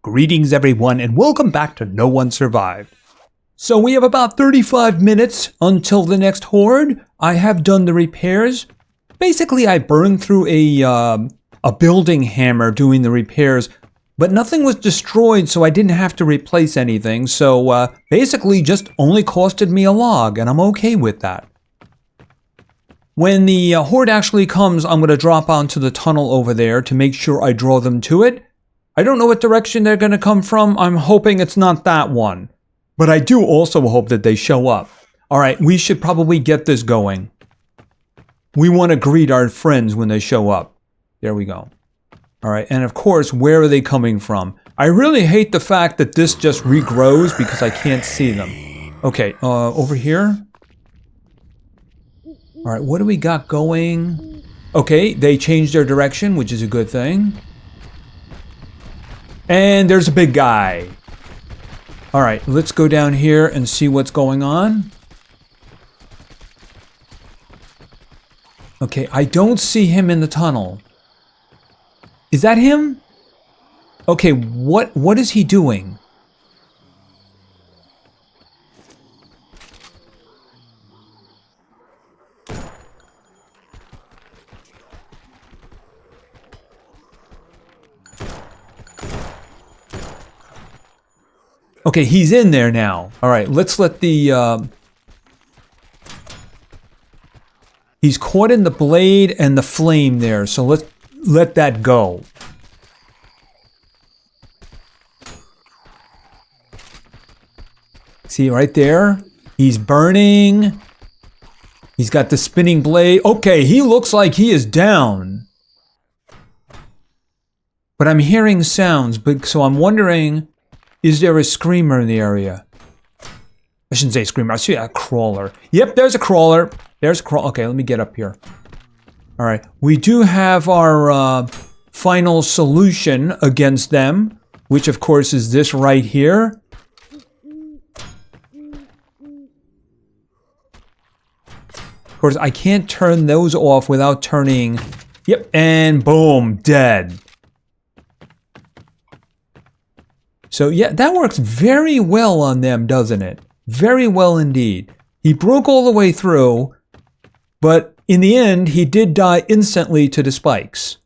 Greetings everyone and welcome back to No One Survived. So we have about 35 minutes until the next horde. I have done the repairs. Basically I burned through a building hammer doing the repairs, but nothing was destroyed so I didn't have to replace anything. So basically just only costed me a log and I'm okay with that. When the horde actually comes, I'm going to drop onto the tunnel over there to make sure I draw them to it. I don't know what direction they're going to come from. I'm hoping it's not that one. But I do also hope that they show up. Alright, we should probably get this going. We want to greet our friends when they show up. There we go. Alright, and of course, where are they coming from? I really hate the fact that this just regrows because I can't see them. Okay, over here? Alright, what do we got going? Okay, they changed their direction, which is a good thing. And there's a big guy. Alright, let's go down here and see what's going on. Okay, I don't see him in the tunnel. Is that him? Okay, what is he doing? Okay, he's in there now. Alright, let's let the... He's caught in the blade and the flame there, so let's let that go. See, right there? He's burning. He's got the spinning blade. Okay, he looks like he is down. But I'm hearing sounds, so I'm wondering... Is there a screamer in the area? I shouldn't say screamer. I see a crawler. Yep, there's a crawler. There's a crawler. Okay, let me get up here. All right. We do have our final solution against them, which of course is this right here. Of course, I can't turn those off without turning... Yep, and boom, dead. So yeah, that works very well on them, doesn't it? Very well indeed. He broke all the way through, but in the end, he did die instantly to the spikes.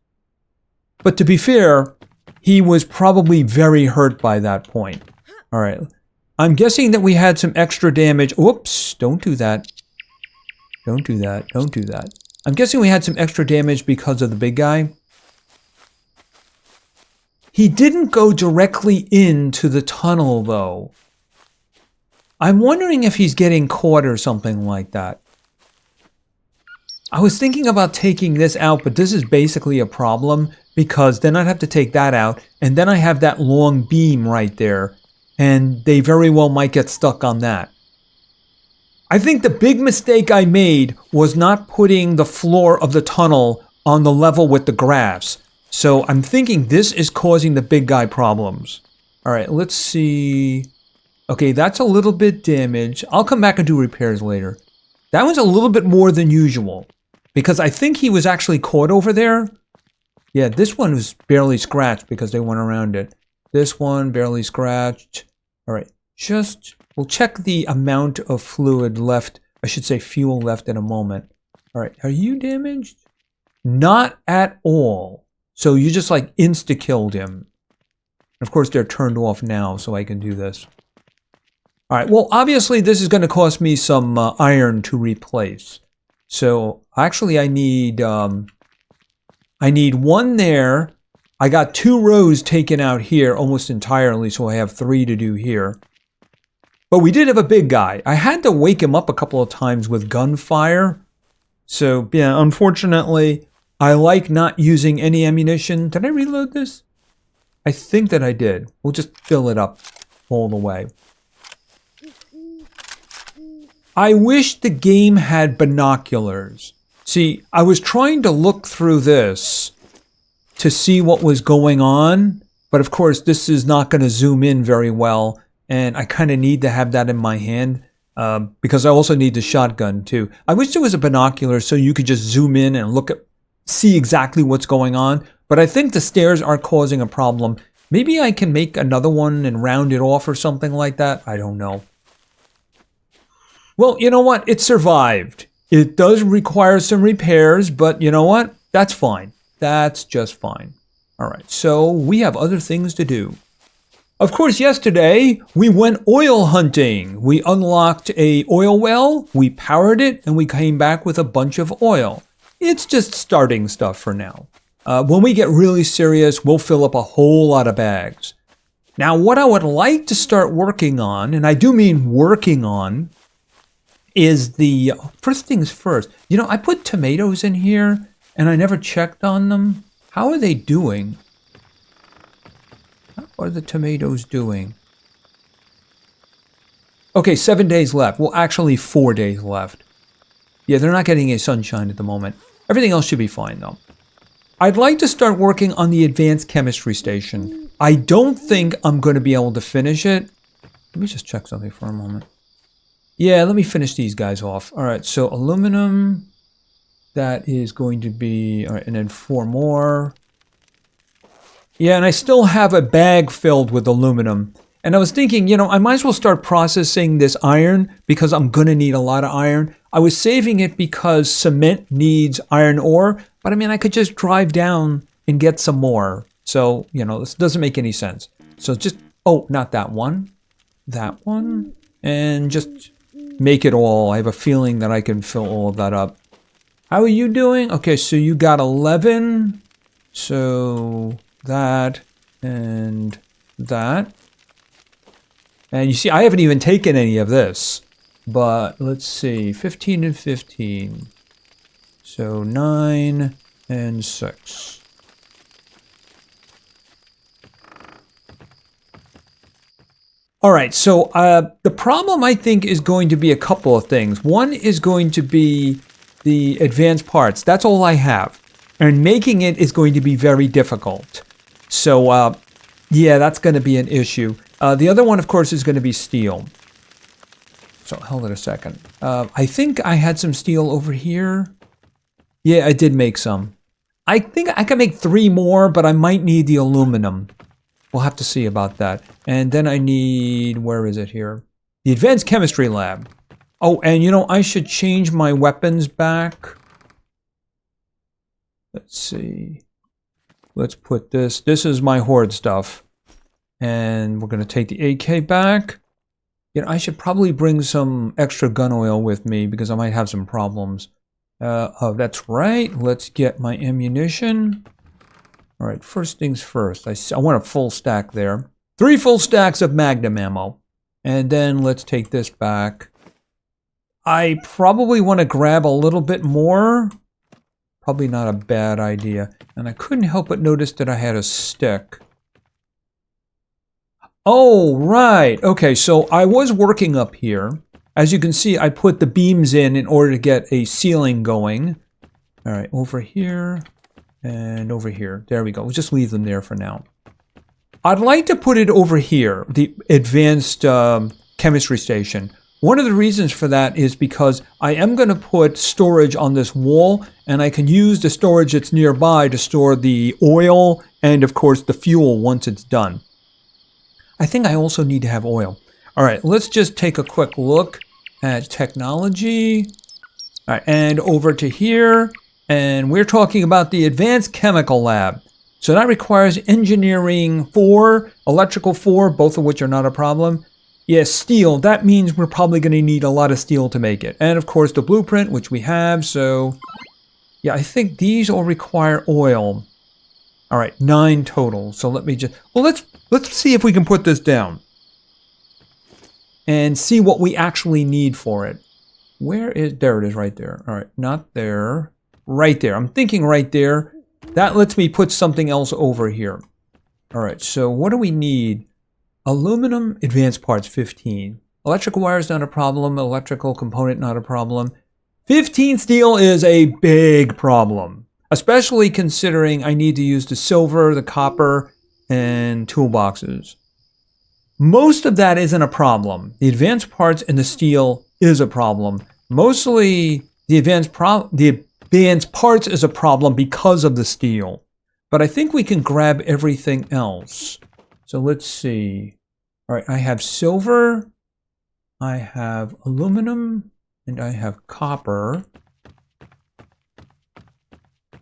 But to be fair, he was probably very hurt by that point. All right. I'm guessing that we had some extra damage. Whoops, don't do that. Don't do that. Don't do that. I'm guessing we had some extra damage because of the big guy. He didn't go directly into the tunnel, though. I'm wondering if he's getting caught or something like that. I was thinking about taking this out, but this is basically a problem because then I'd have to take that out, and then I have that long beam right there, and they very well might get stuck on that. I think the big mistake I made was not putting the floor of the tunnel on the level with the grass. So I'm thinking this is causing the big guy problems. All right, let's see. Okay, that's a little bit damaged. I'll come back and do repairs later. That was a little bit more than usual because I think he was actually caught over there. Yeah, this one was barely scratched because they went around it. This one barely scratched. All right, we'll check the amount of fluid left. I should say fuel left in a moment. All right, are you damaged? Not at all. So you just like insta-killed him. Of course, they're turned off now, so I can do this. All right, well, obviously this is going to cost me some iron to replace. So actually I need one there. I got 2 rows taken out here almost entirely, so I have 3 to do here. But we did have a big guy. I had to wake him up a couple of times with gunfire. So yeah, unfortunately... I like not using any ammunition. Did I reload this? I think that I did. We'll just fill it up all the way. I wish the game had binoculars. See, I was trying to look through this to see what was going on, but of course this is not going to zoom in very well, and I kind of need to have that in my hand because I also need the shotgun too. I wish there was a binocular so you could just zoom in and see exactly what's going on, but I think the stairs are causing a problem Maybe I can make another one and round it off or something like that. I don't know. Well, you know what? It survived. It does require some repairs, but you know what? That's fine. That's just fine. All right, so we have other things to do. Of course, yesterday we went oil hunting. We unlocked a oil well, we powered it, and we came back with a bunch of oil. It's just starting stuff for now. When we get really serious, we'll fill up a whole lot of bags. Now, what I would like to start working on, and I do mean working on, is the first things first. You know, I put tomatoes in here, and I never checked on them. How are they doing? How are the tomatoes doing? Okay, 7 days left. Well, actually 4 days left. Yeah, they're not getting any sunshine at the moment. Everything else should be fine, though. I'd like to start working on the advanced chemistry station. I don't think I'm going to be able to finish it. Let me just check something for a moment. Yeah, let me finish these guys off. All right, so aluminum, that is going to be, all right, and then 4 more. Yeah, and I still have a bag filled with aluminum. And I was thinking, you know, I might as well start processing this iron because I'm going to need a lot of iron. I was saving it because cement needs iron ore, but I mean, I could just drive down and get some more. So, you know, this doesn't make any sense. So just, oh, not that one. That one. And just make it all. I have a feeling that I can fill all of that up. How are you doing? Okay, so you got 11. So that and that. And you see, I haven't even taken any of this. But let's see, 15 and 15. So 9 and 6. All right, so the problem I think is going to be a couple of things. One is going to be the advanced parts. That's all I have. And making it is going to be very difficult. So yeah, that's going to be an issue. The other one, of course, is going to be steel. So hold it a second. I think I had some steel over here. Yeah, I did make some. I think I can make 3 more, but I might need the aluminum. We'll have to see about that. And then I need, where is it here? The advanced chemistry lab. Oh, and you know, I should change my weapons back. Let's see. Let's put this. This is my horde stuff. And we're going to take the AK back. You know, I should probably bring some extra gun oil with me because I might have some problems. Oh, that's right. Let's get my ammunition. All right, first things first. I want a full stack there. 3 full stacks of Magnum ammo. And then let's take this back. I probably want to grab a little bit more. Probably not a bad idea. And I couldn't help but notice that I had a stick. Oh, right. Okay, so I was working up here. As you can see, I put the beams in order to get a ceiling going. All right, over here and over here. There we go. We'll just leave them there for now. I'd like to put it over here, the advanced chemistry station. One of the reasons for that is because I am going to put storage on this wall, and I can use the storage that's nearby to store the oil and, of course, the fuel once it's done. I think I also need to have oil. All right, let's just take a quick look at technology. All right, and over to here, and we're talking about the Advanced Chemical Lab. So that requires engineering 4, electrical 4, both of which are not a problem. Yes, steel, that means we're probably going to need a lot of steel to make it. And of course the blueprint, which we have, so yeah, I think these all require oil. All right, 9 total. So let me just, well, let's see if we can put this down and see what we actually need for it. Where is, there it is right there. All right, not there, right there. I'm thinking right there. That lets me put something else over here. All right, so what do we need? Aluminum, advanced parts, 15. Electrical wires, not a problem. Electrical component, not a problem. 15 steel is a big problem, especially considering I need to use the silver, the copper, and toolboxes. Most of that isn't a problem. The advanced parts and the steel is a problem. Mostly the advanced parts is a problem because of the steel. But I think we can grab everything else. So let's see. All right, I have silver, I have aluminum, and I have copper.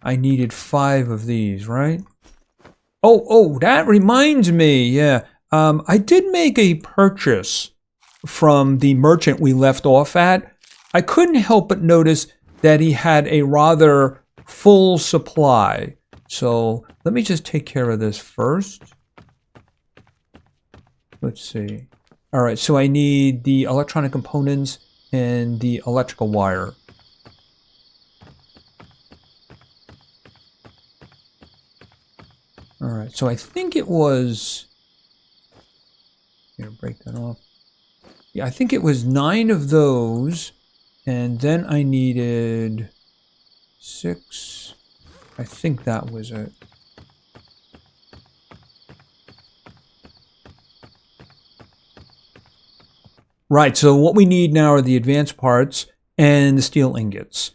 I needed 5 of these, right? Oh, that reminds me, yeah. I did make a purchase from the merchant we left off at. I couldn't help but notice that he had a rather full supply. So let me just take care of this first. Let's see. All right, so I need the electronic components and the electrical wire. All right, so I think it was... Here, break that off. Yeah, I think it was 9 of those, and then I needed 6. I think that was it. Right, so what we need now are the advanced parts and the steel ingots.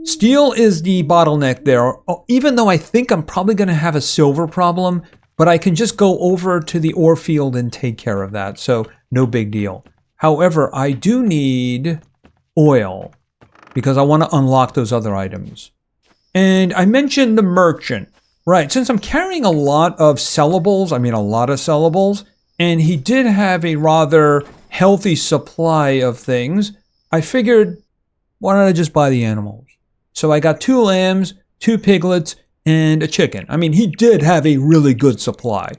Steel is the bottleneck there, even though I think I'm probably going to have a silver problem, but I can just go over to the ore field and take care of that, so no big deal. However, I do need oil because I want to unlock those other items. And I mentioned the merchant. Right, since I'm carrying a lot of sellables, and he did have a rather healthy supply of things, I figured, why don't I just buy the animals? So I got 2 lambs, 2 piglets, and a chicken. I mean, he did have a really good supply.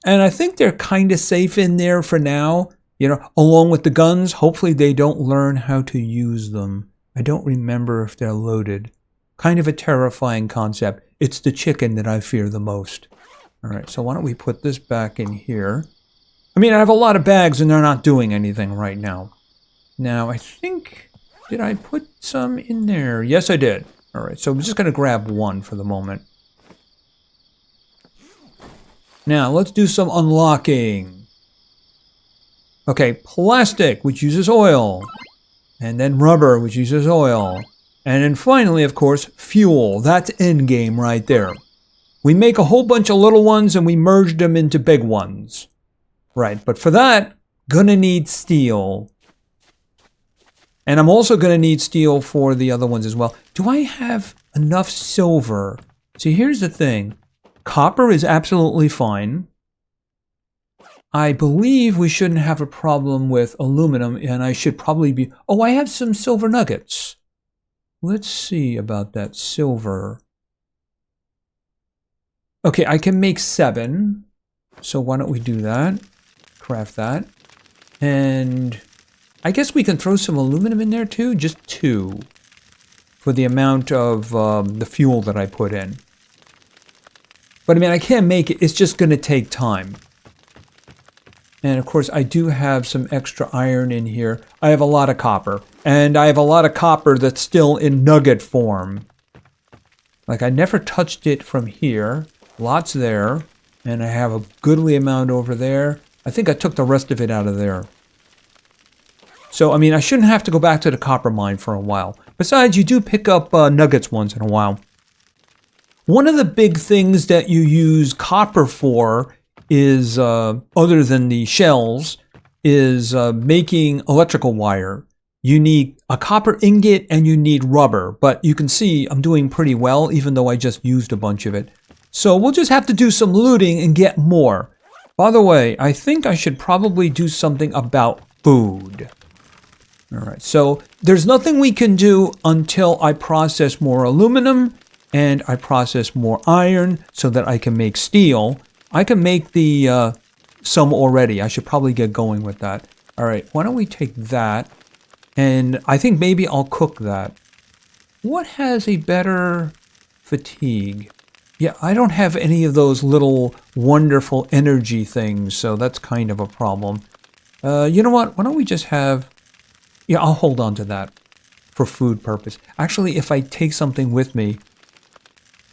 And I think they're kind of safe in there for now. You know, along with the guns, hopefully they don't learn how to use them. I don't remember if they're loaded. Kind of a terrifying concept. It's the chicken that I fear the most. All right, so why don't we put this back in here? I mean, I have a lot of bags and they're not doing anything right now. Now, I think... Did I put some in there? Yes, I did. All right, so I'm just going to grab 1 for the moment. Now, let's do some unlocking. Okay, plastic, which uses oil. And then rubber, which uses oil. And then finally, of course, fuel. That's endgame right there. We make a whole bunch of little ones and we merge them into big ones. Right, but for that, gonna need steel. And I'm also going to need steel for the other ones as well. Do I have enough silver? See, here's the thing. Copper is absolutely fine. I believe we shouldn't have a problem with aluminum, and I should probably be... Oh, I have some silver nuggets. Let's see about that silver. Okay, I can make 7. So why don't we do that? Craft that. And... I guess we can throw some aluminum in there too, just 2 for the amount of the fuel that I put in. But I mean, I can't make it, it's just going to take time. And of course, I do have some extra iron in here. I have a lot of copper, and I have a lot of copper that's still in nugget form. Like I never touched it from here, lots there, and I have a goodly amount over there. I think I took the rest of it out of there. So, I mean, I shouldn't have to go back to the copper mine for a while. Besides, you do pick up nuggets once in a while. One of the big things that you use copper for is, other than the shells, is making electrical wire. You need a copper ingot and you need rubber. But you can see I'm doing pretty well, even though I just used a bunch of it. So we'll just have to do some looting and get more. By the way, I think I should probably do something about food. All right, so there's nothing we can do until I process more aluminum and I process more iron so that I can make steel. I can make the some already. I should probably get going with that. All right, why don't we take that? And I think maybe I'll cook that. What has a better fatigue? Yeah, I don't have any of those little wonderful energy things, so that's kind of a problem. You know what? Why don't we just have... Yeah, I'll hold on to that for food purpose. Actually, if I take something with me...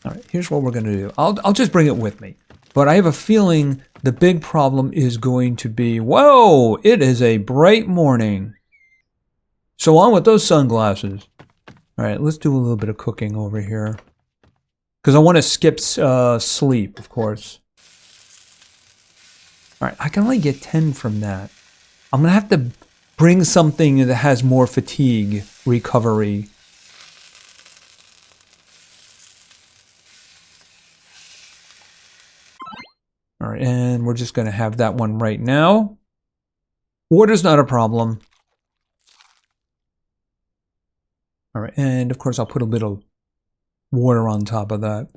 All right, here's what we're going to do. I'll just bring it with me. But I have a feeling the big problem is going to be... Whoa! It is a bright morning. So on with those sunglasses. All right, let's do a little bit of cooking over here. Because I want to skip sleep, of course. All right, I can only get 10 from that. I'm going to have to bring something that has more fatigue recovery. All right, and we're just going to have that one right now. Water's not a problem. All right, and of course I'll put a little water on top of that.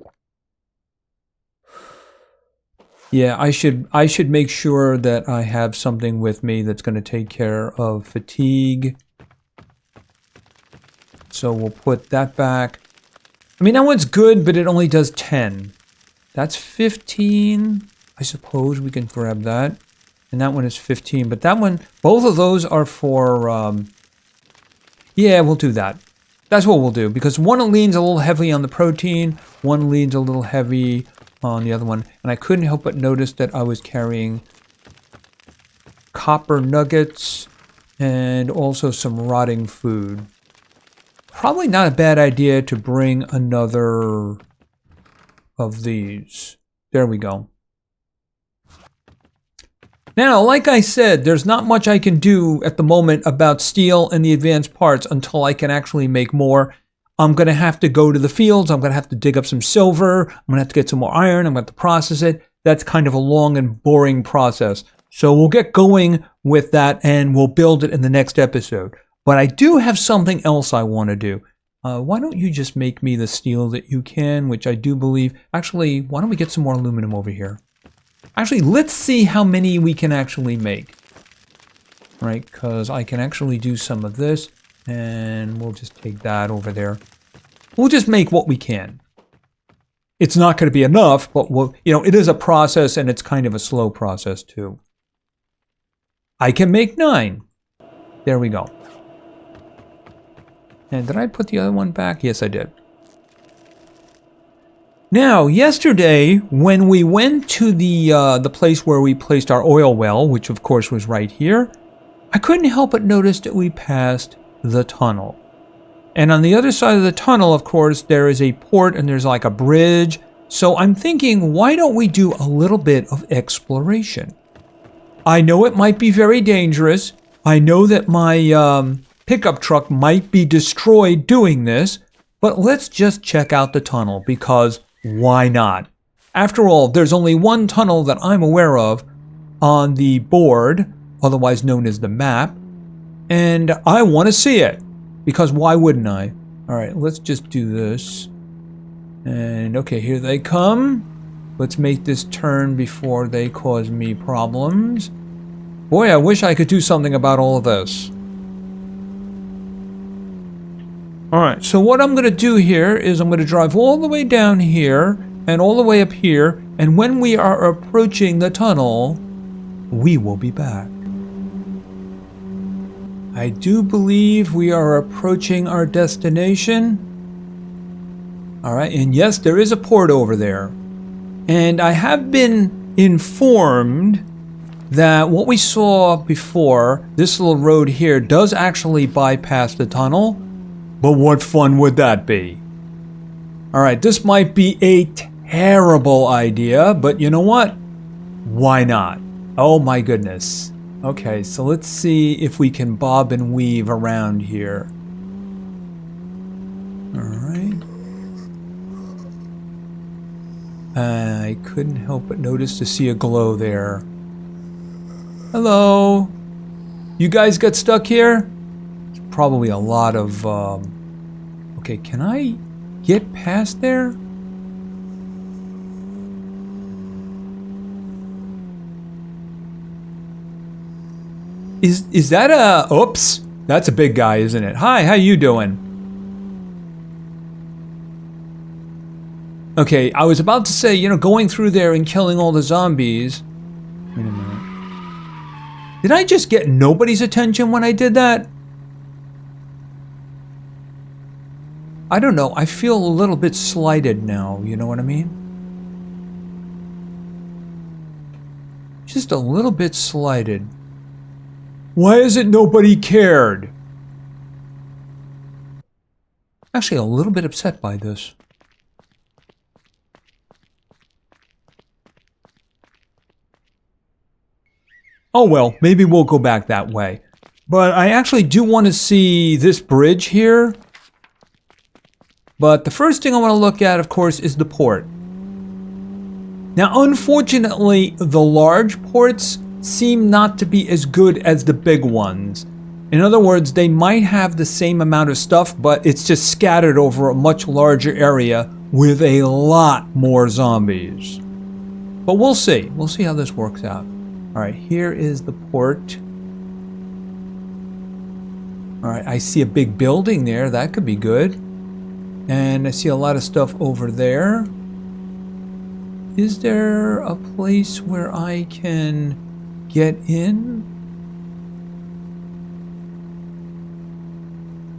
Yeah, I should make sure that I have something with me that's going to take care of fatigue. So we'll put that back. I mean, that one's good, but it only does 10. That's 15. I suppose we can grab that. And that one is 15. But that one, both of those are for... yeah, we'll do that. That's what we'll do. Because one leans a little heavy on the protein. One leans a little heavy on the other one. And I couldn't help but notice that I was carrying copper nuggets and also some rotting food. Probably not a bad idea to bring another of these. There we go. Now, like I said, there's not much I can do at the moment about steel and the advanced parts until I can actually make more. I'm going to have to go to the fields. I'm going to have to dig up some silver. I'm going to have to get some more iron. I'm going to have to process it. That's kind of a long and boring process. So we'll get going with that and we'll build it in the next episode. But I do have something else I want to do. Why don't you just make me the steel that you can, which I do believe... Actually, why don't we get some more aluminum over here? Actually, let's see how many we can actually make. Right, because I can actually do some of this, and we'll just take that over there. We'll just make what we can. It's not going to be enough, but we'll, you know, it is a process, and it's kind of a slow process, too. I can make 9. There we go. And did I put the other one back? Yes, I did. Now, yesterday, when we went to the place where we placed our oil well, which of course was right here, I couldn't help but notice that we passed the tunnel. And on the other side of the tunnel, of course, there is a port and there's like a bridge. So I'm thinking, why don't we do a little bit of exploration? I know it might be very dangerous. I know that my pickup truck might be destroyed doing this, but let's just check out the tunnel because... why not? After all, there's only one tunnel that I'm aware of on the board, otherwise known as the map, and I want to see it, because why wouldn't I? Alright, let's just do this. And okay, here they come. Let's make this turn before they cause me problems. Boy, I wish I could do something about all of this. Alright, so what I'm going to do here is I'm going to drive all the way down here and all the way up here, and when we are approaching the tunnel, we will be back. I do believe we are approaching our destination. Alright, and yes, there is a port over there. And I have been informed that what we saw before, this little road here, does actually bypass the tunnel. But what fun would that be? Alright, this might be a terrible idea, but you know what? Why not? Oh my goodness. Okay, so let's see if we can bob and weave around here. Alright. I couldn't help but notice to see a glow there. Hello? You guys got stuck here? Probably a lot of, okay, can I get past there? Is that a, oops, that's a big guy, isn't it? Hi, how you doing? Okay, I was about to say, you know, going through there and killing all the zombies. Wait a minute. Did I just get nobody's attention when I did that? I don't know, I feel a little bit slighted now, you know what I mean? Just a little bit slighted. Why is it nobody cared? Actually, a little bit upset by this. Oh well, maybe we'll go back that way. But I actually do want to see this bridge here. But the first thing I want to look at, of course, is the port. Now, unfortunately, the large ports seem not to be as good as the big ones. In other words, they might have the same amount of stuff, but it's just scattered over a much larger area with a lot more zombies. But we'll see. We'll see how this works out. Alright, here is the port. Alright, I see a big building there. That could be good. And I see a lot of stuff over there. Is there a place where I can get in?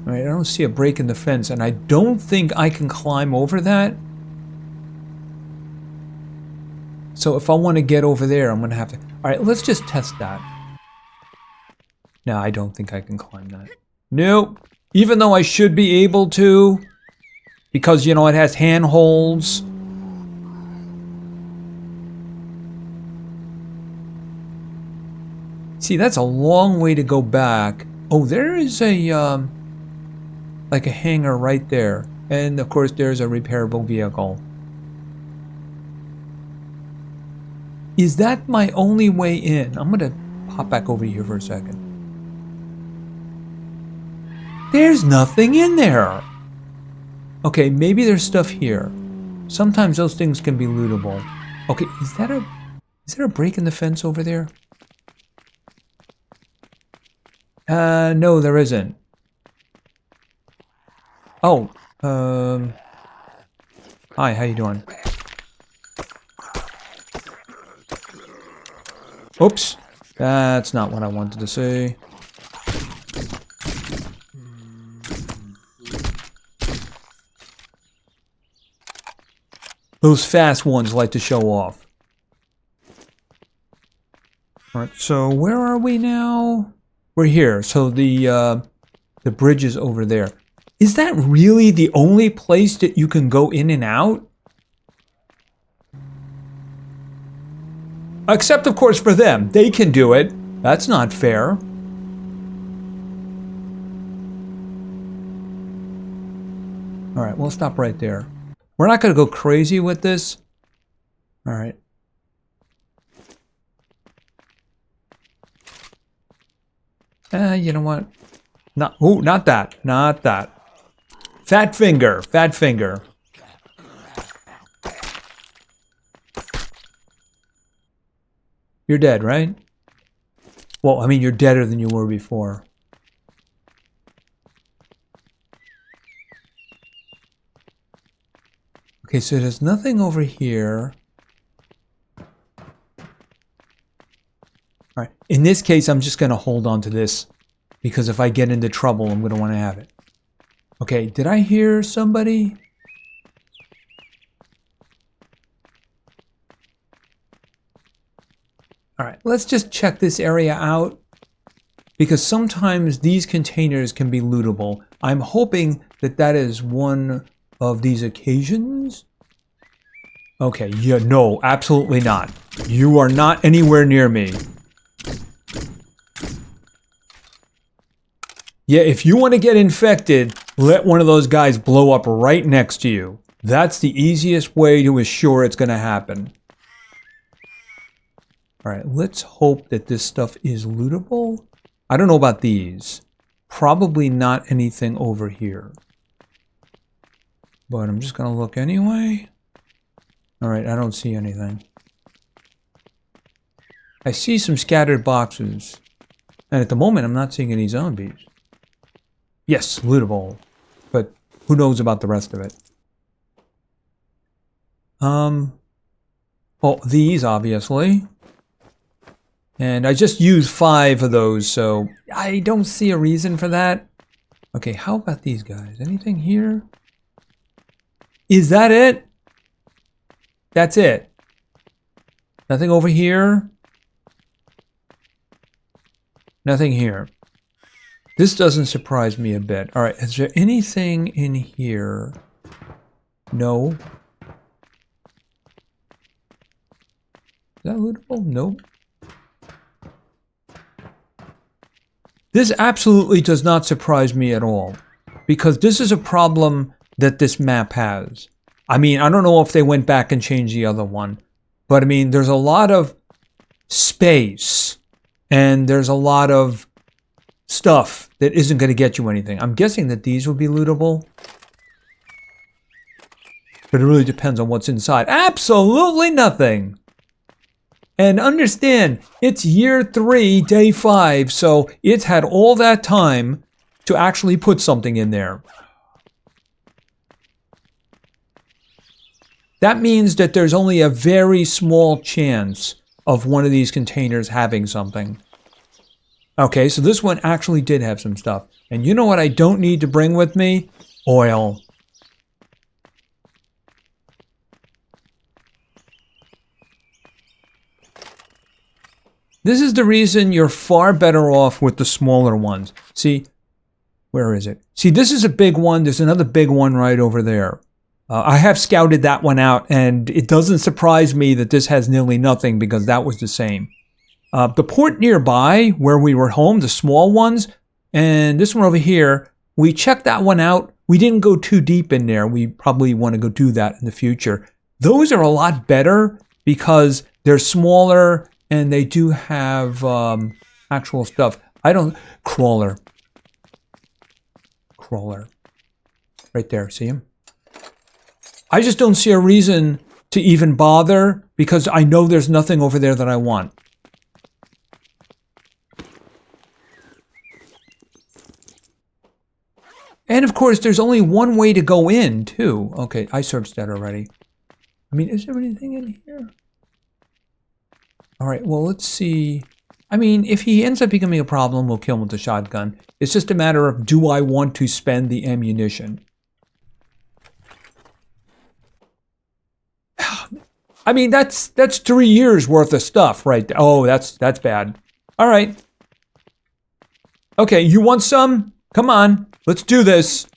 Alright, I don't see a break in the fence, and I don't think I can climb over that. So if I want to get over there, I'm going to have to... Alright, let's just test that. No, I don't think I can climb that. Nope. Even though I should be able to, because, you know, it has handholds. See, that's a long way to go back. Oh, there is a, like a hangar right there. And, of course, there's a repairable vehicle. Is that my only way in? I'm gonna pop back over here for a second. There's nothing in there! Okay, maybe there's stuff here. Sometimes those things can be lootable. Okay, is there a break in the fence over there? No, there isn't. Oh, hi, how you doing? Oops, that's not what I wanted to say. Those fast ones like to show off. Alright, so where are we now? We're here, so the bridge is over there. Is that really the only place that you can go in and out? Except, of course, for them. They can do it. That's not fair. Alright, we'll stop right there. We're not going to go crazy with this. Alright. You know what? Not that. Not that. Fat finger. Fat finger. You're dead, right? Well, I mean, you're deader than you were before. Okay, so there's nothing over here. Alright, in this case, I'm just going to hold on to this. Because if I get into trouble, I'm going to want to have it. Okay, did I hear somebody? Alright, let's just check this area out. Because sometimes these containers can be lootable. I'm hoping that that is one of these occasions. Okay, yeah, no, absolutely not. You are not anywhere near me. Yeah, if you want to get infected, let one of those guys blow up right next to you. That's the easiest way to assure it's going to happen. Alright, let's hope that this stuff is lootable. I don't know about these. Probably not anything over here. But I'm just going to look anyway. Alright, I don't see anything. I see some scattered boxes. And at the moment, I'm not seeing any zombies. Yes, lootable. But who knows about the rest of it? Well, these, obviously. And I just used 5 of those, so I don't see a reason for that. Okay, how about these guys? Anything here? Is that it? That's it. Nothing over here? Nothing here. This doesn't surprise me a bit. Alright, is there anything in here? No. Is that lootable? Nope. This absolutely does not surprise me at all, because this is a problem that this map has. I mean, I don't know if they went back and changed the other one, but I mean, there's a lot of space and there's a lot of stuff that isn't going to get you anything. I'm guessing that these will be lootable, but it really depends on what's inside. Absolutely nothing. And understand, it's year 3, day 5, so it's had all that time to actually put something in there. That means that there's only a very small chance of one of these containers having something. Okay, so this one actually did have some stuff. And you know what I don't need to bring with me? Oil. This is the reason you're far better off with the smaller ones. See, where is it? See, this is a big one. There's another big one right over there. I have scouted that one out, and it doesn't surprise me that this has nearly nothing because that was the same. The port nearby, where we were home, the small ones, and this one over here, we checked that one out. We didn't go too deep in there. We probably want to go do that in the future. Those are a lot better because they're smaller and they do have actual stuff. Crawler. Right there, see him? I just don't see a reason to even bother because I know there's nothing over there that I want. And of course, there's only one way to go in, too. Okay, I searched that already. I mean, is there anything in here? All right, well, let's see. I mean, if he ends up becoming a problem, we'll kill him with the shotgun. It's just a matter of, do I want to spend the ammunition? I mean, that's 3 years worth of stuff, right? Oh, that's bad. All right. Okay, you want some? Come on, let's do this.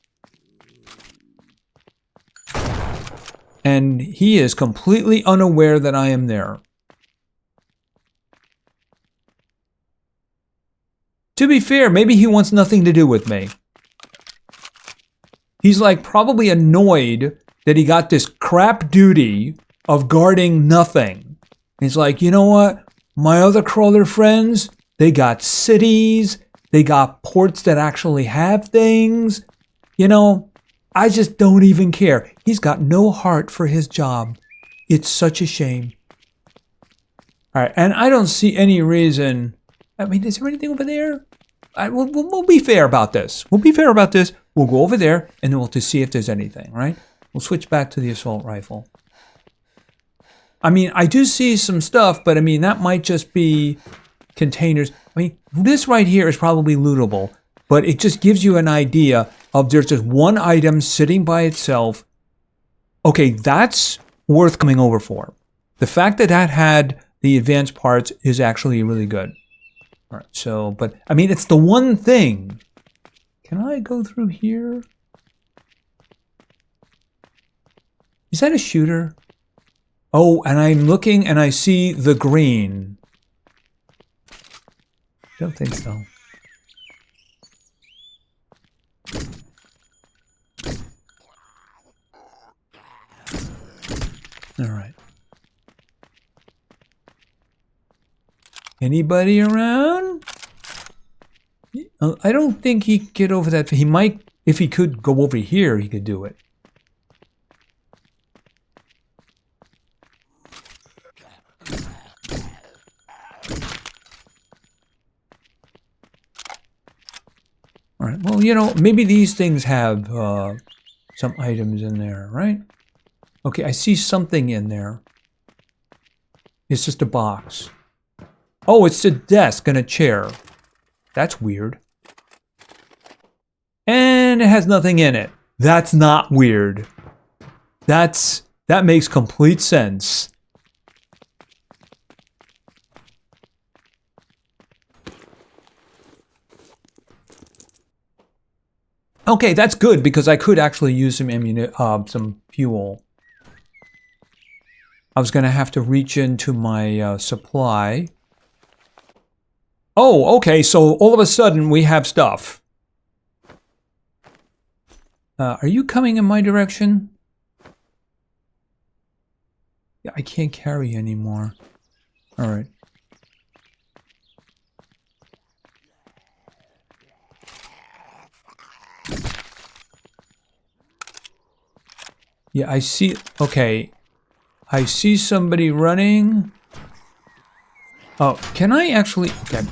And he is completely unaware that I am there. To be fair, maybe he wants nothing to do with me. He's like probably annoyed that he got this crap duty of guarding nothing. He's like, you know what? My other crawler friends, they got cities, they got ports that actually have things. You know, I just don't even care. He's got no heart for his job. It's such a shame. All right, and I don't see any reason. I mean, is there anything over there? We'll be fair about this. We'll be fair about this. We'll go over there, and then we'll just see if there's anything, right? We'll switch back to the assault rifle. I mean, I do see some stuff, but I mean, that might just be containers. I mean, this right here is probably lootable, but it just gives you an idea of there's just one item sitting by itself. Okay, that's worth coming over for. The fact that that had the advanced parts is actually really good. All right, so, but I mean, it's the one thing. Can I go through here? Is that a shooter? Oh, and I'm looking and I see the green. Don't think so. All right. Anybody around? I don't think he could get over that. He might, if he could go over here, he could do it. All right, well, you know, maybe these things have some items in there, right? Okay, I see something in there. It's just a box. Oh, it's a desk and a chair. That's weird. And it has nothing in it. That's not weird. That makes complete sense. Okay, that's good because I could actually use some fuel. I was going to have to reach into my supply. Oh, okay, so all of a sudden we have stuff. Are you coming in my direction? Yeah, I can't carry anymore. All right. Yeah, I see. Okay. I see somebody running. Oh, can I actually... Okay.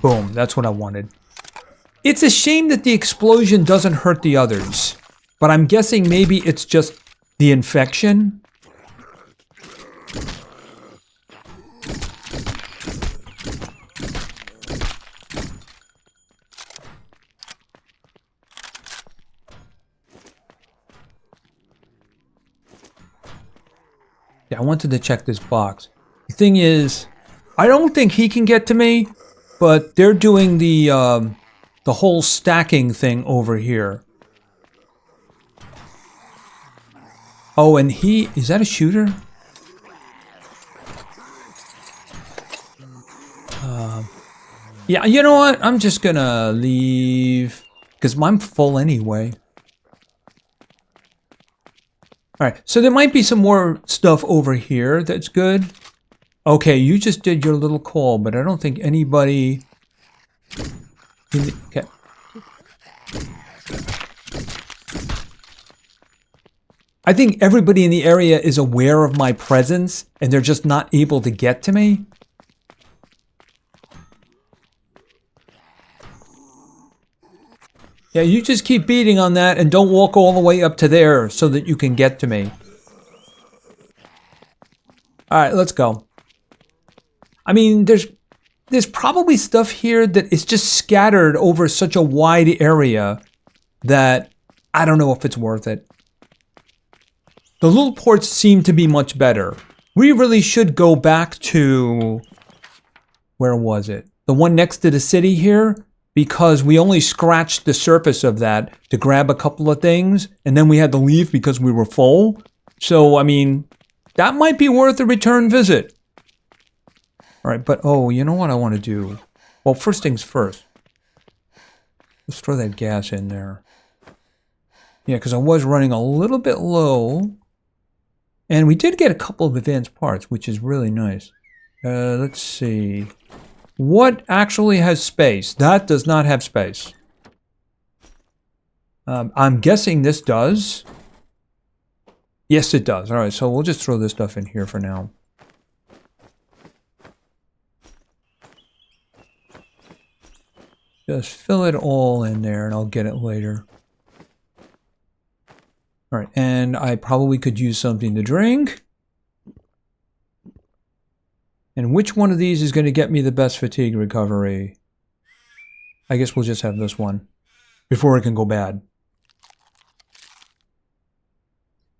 Boom, that's what I wanted. It's a shame that the explosion doesn't hurt the others. But I'm guessing maybe it's just the infection. Yeah, I wanted to check this box. The thing is, I don't think he can get to me, but they're doing the whole stacking thing over here. Oh, and is that a shooter? Yeah, you know what? I'm just gonna leave, because I'm full anyway. Alright, so there might be some more stuff over here that's good. Okay, you just did your little call, but I don't think anybody... Okay. I think everybody in the area is aware of my presence, and they're just not able to get to me. Yeah, you just keep beating on that and don't walk all the way up to there so that you can get to me. Alright, let's go. I mean, there's probably stuff here that is just scattered over such a wide area that I don't know if it's worth it. The little ports seem to be much better. We really should go back to... Where was it? The one next to the city here? Because we only scratched the surface of that to grab a couple of things, and then we had to leave because we were full. So, I mean, that might be worth a return visit. Alright, but oh, you know what I want to do? Well, first things first. Let's throw that gas in there. Yeah, because I was running a little bit low. And we did get a couple of advanced parts, which is really nice. Let's see. What actually has space? That does not have space. I'm guessing this does. Yes, it does. Alright, so we'll just throw this stuff in here for now. Just fill it all in there and I'll get it later. Alright, and I probably could use something to drink. And which one of these is going to get me the best fatigue recovery? I guess we'll just have this one. Before it can go bad.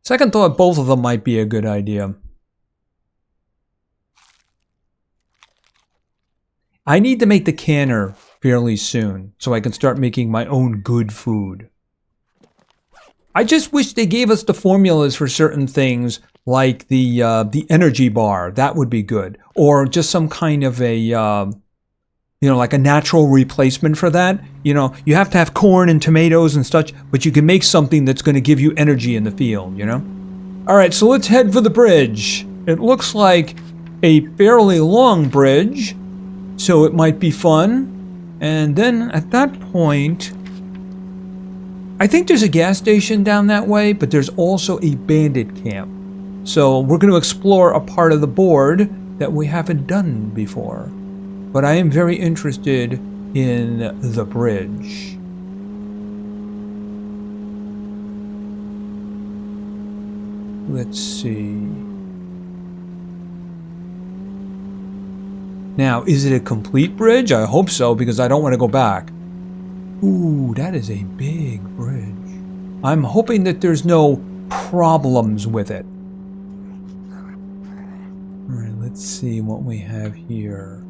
Second thought, both of them might be a good idea. I need to make the canner fairly soon, so I can start making my own good food. I just wish they gave us the formulas for certain things, like the energy bar. That would be good. Or just some kind of a, you know, like a natural replacement for that. You know, you have to have corn and tomatoes and such, but you can make something that's going to give you energy in the field, you know? Alright, so let's head for the bridge. It looks like a fairly long bridge, so it might be fun. And then at that point... I think there's a gas station down that way, but there's also a bandit camp. So we're going to explore a part of the board that we haven't done before. But I am very interested in the bridge. Let's see. Now, is it a complete bridge? I hope so, because I don't want to go back. Ooh, that is a big bridge. I'm hoping that there's no problems with it. Alright, let's see what we have here.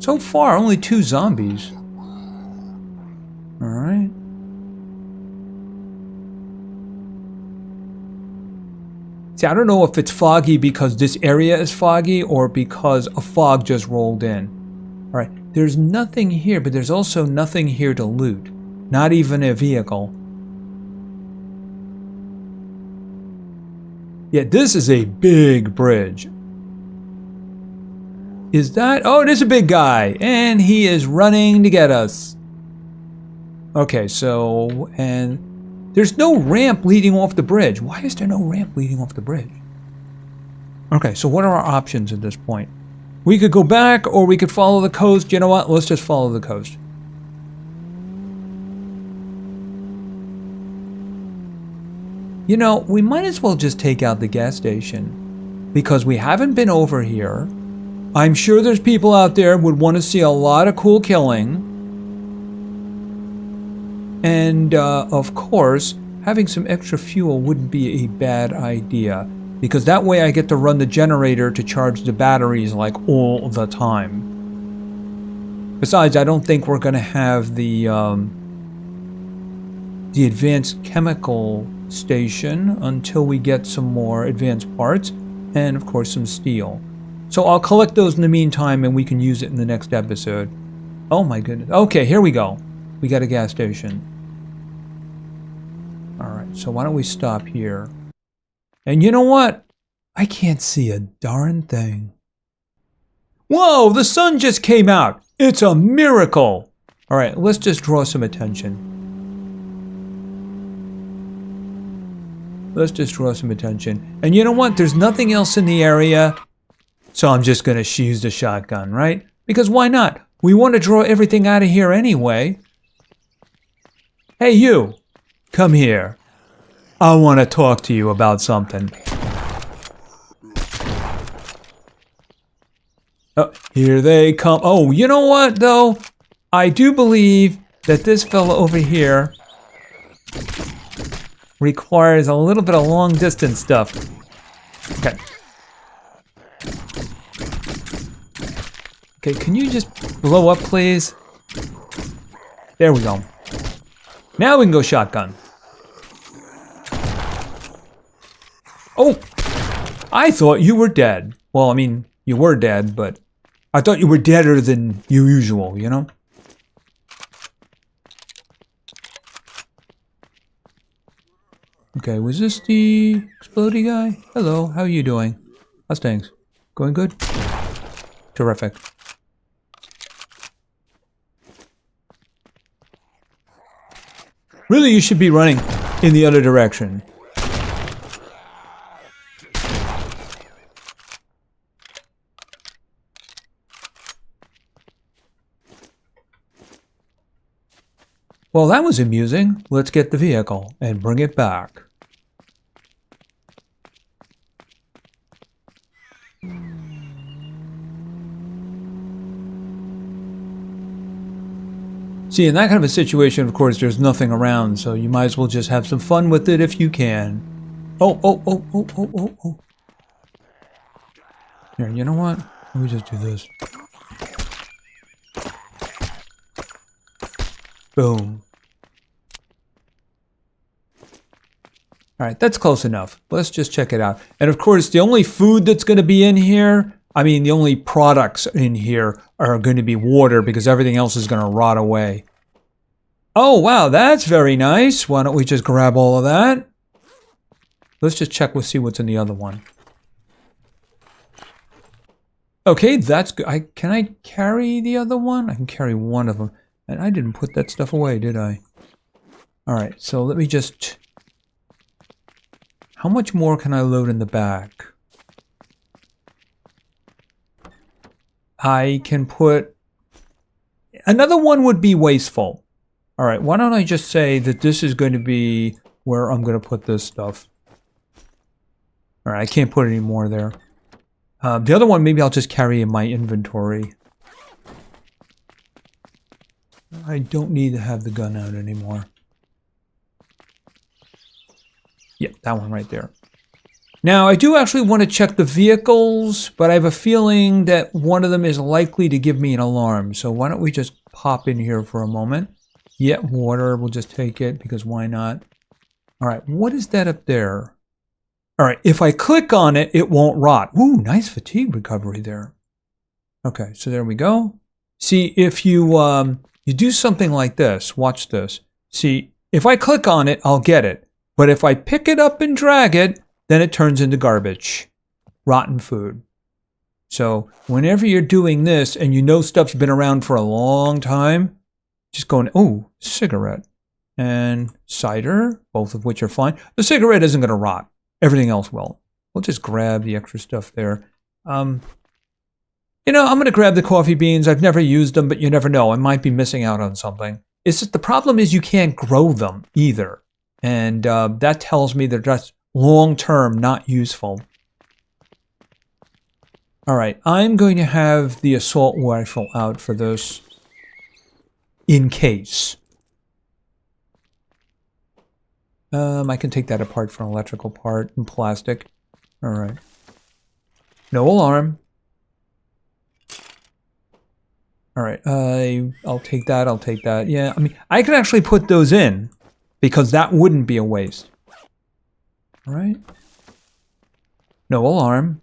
So far, only 2 zombies. Alright. See, I don't know if it's foggy because this area is foggy or because a fog just rolled in. All right, there's nothing here, but there's also nothing here to loot. Not even a vehicle. Yeah, this is a big bridge. Is that? Oh, it is a big guy. And he is running to get us. Okay, so, and there's no ramp leading off the bridge. Why is there no ramp leading off the bridge? Okay, so what are our options at this point? We could go back or we could follow the coast. You know what? Let's just follow the coast. You know, we might as well just take out the gas station because we haven't been over here. I'm sure there's people out there who would want to see a lot of cool killing. And, of course, having some extra fuel wouldn't be a bad idea because that way I get to run the generator to charge the batteries like all the time. Besides, I don't think we're going to have the advanced chemical station until we get some more advanced parts and, of course, some steel. So I'll collect those in the meantime and we can use it in the next episode. Oh my goodness. Okay, here we go. We got a gas station. Alright, so why don't we stop here? And you know what? I can't see a darn thing. Whoa, the sun just came out. It's a miracle. Alright, let's just draw some attention. Let's just draw some attention. And you know what? There's nothing else in the area. So I'm just going to use the shotgun, right? Because why not? We want to draw everything out of here anyway. Hey, you. Come here. I want to talk to you about something. Oh, here they come. Oh, you know what, though? I do believe that this fellow over here requires a little bit of long-distance stuff. Okay. Okay, can you just blow up, please? There we go. Now we can go shotgun. Oh! I thought you were dead. Well, I mean, you were dead, but I thought you were deader than usual, you know? Okay, was this the explodey guy? Hello, how are you doing? How's things? Going good? Terrific. Really, you should be running in the other direction. Well, that was amusing. Let's get the vehicle and bring it back. See, in that kind of a situation, of course, there's nothing around, so you might as well just have some fun with it if you can. Oh. Here, you know what? Let me just do this. Boom. Alright, that's close enough. Let's just check it out. And of course, the only food that's going to be in here, I mean, the only products in here are going to be water because everything else is going to rot away. Oh, wow, that's very nice. Why don't we just grab all of that? Let's just check, see what's in the other one. Okay, that's good. Can I carry the other one? I can carry one of them. And I didn't put that stuff away, did I? Alright, so let me just... How much more can I load in the back? I can put... Another one would be wasteful. Alright, why don't I just say that this is going to be where I'm going to put this stuff. Alright, I can't put any more there. The other one, maybe I'll just carry in my inventory. I don't need to have the gun out anymore. Yep, that one right there. Now, I do actually want to check the vehicles, but I have a feeling that one of them is likely to give me an alarm. So why don't we just pop in here for a moment. Yeah, water, we'll just take it, because why not? Alright, what is that up there? All right, if I click on it, it won't rot. Ooh, nice fatigue recovery there. Okay, so there we go. See, if you you do something like this, watch this. See, if I click on it, I'll get it. But if I pick it up and drag it, then it turns into garbage. Rotten food. So whenever you're doing this and you know stuff's been around for a long time, just going, oh, cigarette and cider, both of which are fine. The cigarette isn't going to rot. Everything else will. We'll just grab the extra stuff there. You know, I'm going to grab the coffee beans. I've never used them, but you never know. I might be missing out on something. It's just the problem is you can't grow them either. And that tells me they're just long-term not useful. All right, I'm going to have the assault rifle out for this in case. I can take that apart for an electrical part and plastic. All right. No alarm. All right, I'll take that, I'll take that. Yeah, I mean, I can actually put those in because that wouldn't be a waste. All right. No alarm.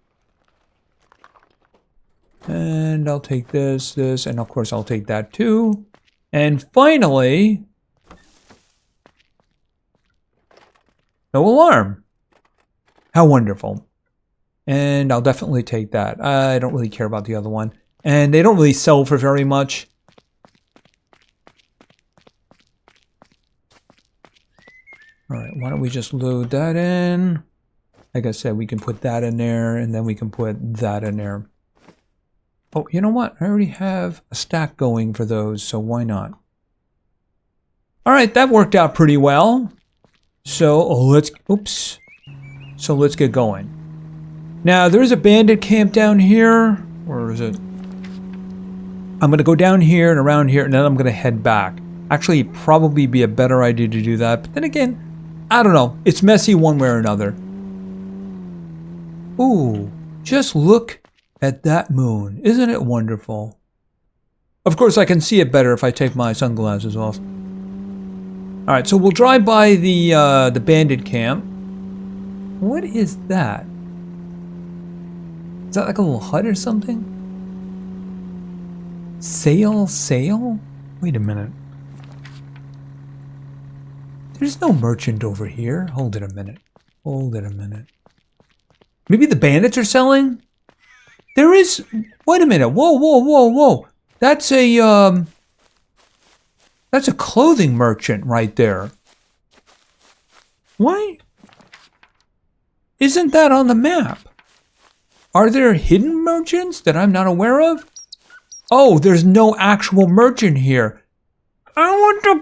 And I'll take this, and of course I'll take that too. And finally, no alarm. How wonderful. And I'll definitely take that. I don't really care about the other one. And they don't really sell for very much. All right, why don't we just load that in? Like I said, we can put that in there, and then we can put that in there. Oh, you know what? I already have a stack going for those, so why not? All right, that worked out pretty well. So let's get going. Now, there's a bandit camp down here. Where is it? I'm going to go down here and around here, and then I'm going to head back. Actually, it'd probably be a better idea to do that. But then again, I don't know. It's messy one way or another. Ooh, just look at that moon. Isn't it wonderful? Of course, I can see it better if I take my sunglasses off. All right, so we'll drive by the bandit camp. What is that? Is that like a little hut or something? Sail? Wait a minute. There's no merchant over here. Hold it a minute. Maybe the bandits are selling? There is... Wait a minute. Whoa. That's a clothing merchant right there. Why isn't that on the map? Are there hidden merchants that I'm not aware of? Oh, there's no actual merchant here. I want the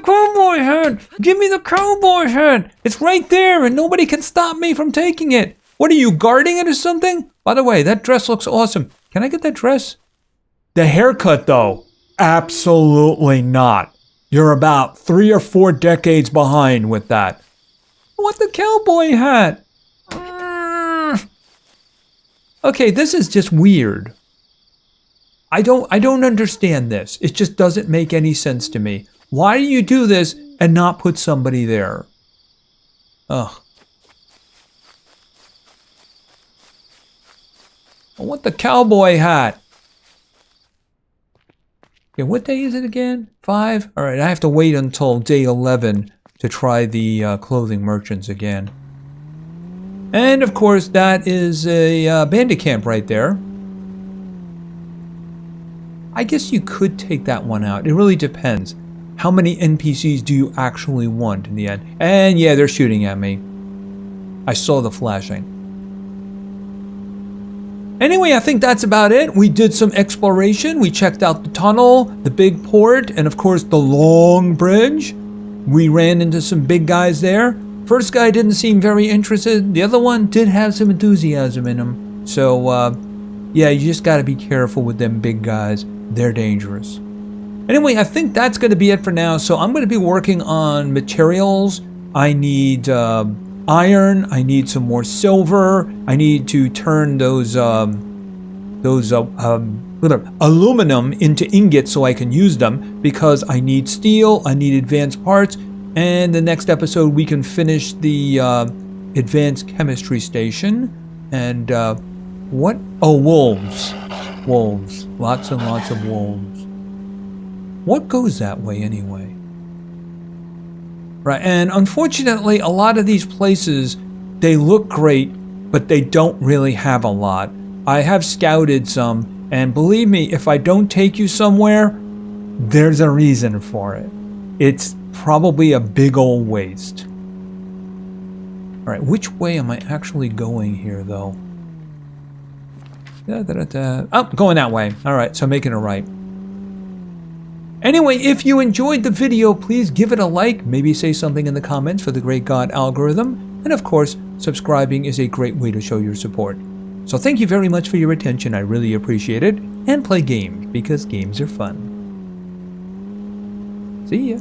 cowboy hat! Give me the cowboy hat! It's right there and nobody can stop me from taking it. What are you, guarding it or something? By the way, that dress looks awesome. Can I get that dress? The haircut, though, absolutely not. You're about 3 or 4 decades behind with that. I want the cowboy hat. Okay, this is just weird. I don't understand this. It just doesn't make any sense to me. Why do you do this and not put somebody there? Ugh. I want the cowboy hat. Okay, what day is it again? 5? All right, I have to wait until day 11 to try the clothing merchants again. And of course, that is a bandit camp right there. I guess you could take that one out. It really depends. How many NPCs do you actually want in the end? And yeah, they're shooting at me. I saw the flashing. Anyway, I think that's about it. We did some exploration. We checked out the tunnel, the big port, and of course the long bridge. We ran into some big guys there. First guy didn't seem very interested. The other one did have some enthusiasm in him. So, yeah, you just gotta be careful with them big guys. They're dangerous. Anyway, I think that's going to be it for now. So I'm going to be working on materials. I need iron. I need some more silver. I need to turn those aluminum into ingots so I can use them because I need steel. I need advanced parts. And the next episode we can finish the advanced chemistry station. And what? Oh, wolves. Wolves. Lots and lots of wolves. What goes that way anyway? Right, and unfortunately, a lot of these places, they look great, but they don't really have a lot. I have scouted some, and believe me, if I don't take you somewhere, there's a reason for it. It's probably a big old waste. All right, which way am I actually going here, though? Oh, going that way. All right, so making a right. Anyway, if you enjoyed the video, please give it a like, maybe say something in the comments for the great God algorithm, and of course, subscribing is a great way to show your support. So thank you very much for your attention, I really appreciate it, and play games, because games are fun. See ya.